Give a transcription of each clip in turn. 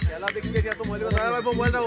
খেলা দেখতে দেখে এত মোবাইল মোবাইলটা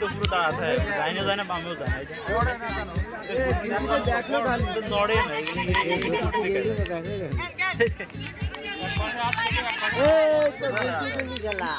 तो पूरा दाता है दाहिने जाना बामें जाना है तो नोड़े ना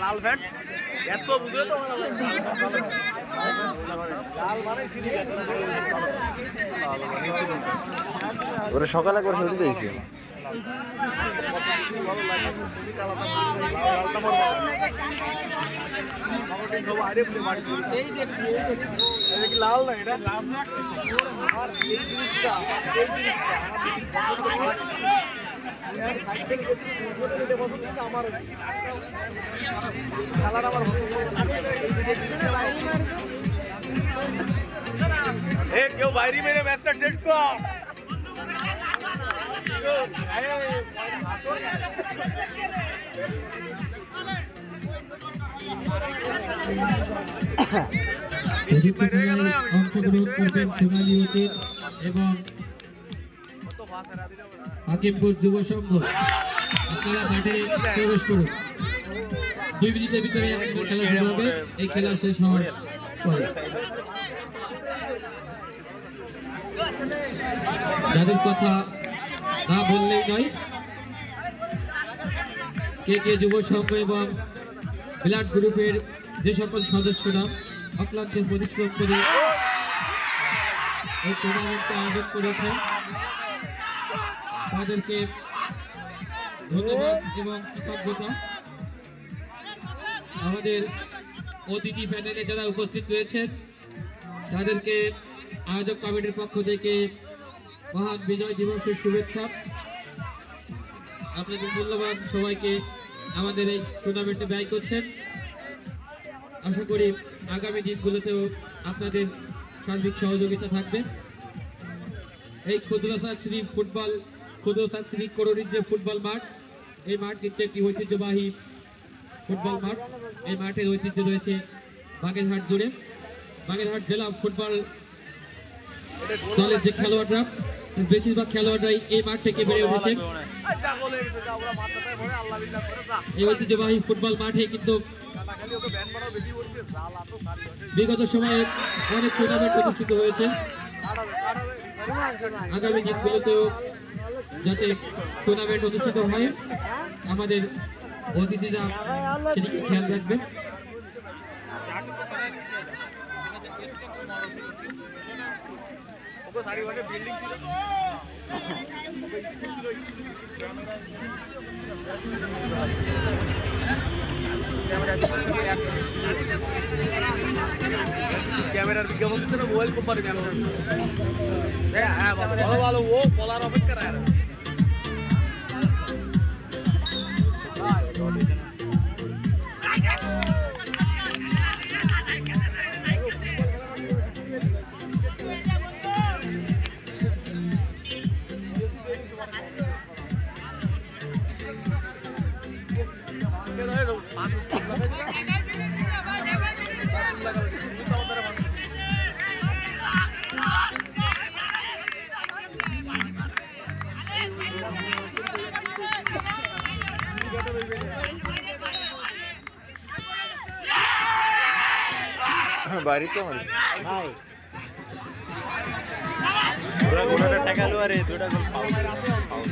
लाल फैन এত বুঝে তো লাল মানে চিনি ওরে সকালে করে খেলতে দিয়েছে লাল না এটা আর এই জিনিসটা আমার খেলার আমার কেউ বাইরে মেরে ম্যাচটা শেষ কর অংশগ্রহণ করবেন সোনালী অতীত এবং হাকিমপুর যুব সংঘ। আপনারা মাঠে প্রবেশ করুন। 2 মিনিটের ভিতরে আমাদের খেলা শুরু হবে। এই খেলা শেষ হওয়ার পরে যাদের কথা না বললেই নয়, কে কে যুব সংঘ এবং ব্লাড গ্রুপের যে সকল সদস্যরা অক্লান্ত পরিশ্রম করে এই টুর্নামেন্টে আয়োজন করেছেন তাদেরকে ধন্যবাদ এবং কৃতজ্ঞতা। আমাদের অতিথি প্যানেলে যারা উপস্থিত রয়েছেন তাদেরকে আয়োজক কমিটির পক্ষ থেকে মহান বিজয় দিবসের শুভেচ্ছা। আপনাদের মূল্যবান সবাইকে আমাদের এই টুর্নামেন্টে ব্যয় করছেন। আশা করি আগামী দিনগুলোতেও আপনাদের সার্বিক সহযোগিতা থাকবে। এই ক্ষুদ্রসাশ্রী করণীর যে ফুটবল মাঠ, এই মাঠ কিন্তু একটি ঐতিহ্যবাহী ফুটবল মাঠ। এই মাঠের ঐতিহ্য রয়েছে বাগেরহাট জুড়ে। বাগেরহাট জেলা ফুটবল দলের যে খেলোয়াড়রা, বেশিরভাগ খেলোয়াড়রাই এই মাঠ থেকে বেড়ে উঠেছে। এই ঐতিহ্যবাহী ফুটবল মাঠে কিন্তু বিগত সময়ে অনেক টুর্নামেন্ট অনুষ্ঠিত হয়েছে। আগামী দিনগুলোতেও যাতে টুর্নামেন্ট অনুষ্ঠিত হয় আমাদের অতিথিরা সেদিকে খেয়াল রাখবেন। ওকে চারিপাশে বিল্ডিং ছিল ক্যামেরার বিজ্ঞাপন দিচ্ছে না মোবাইল কোম্পানি ক্যামেরা হ্যাঁ ভালো ভালো ও বলার অপেক্ষা রায় বাড়িতে মারিস ওরা গোটাটা টাকালো আর এই দুটা গোল ফাউল ফাউল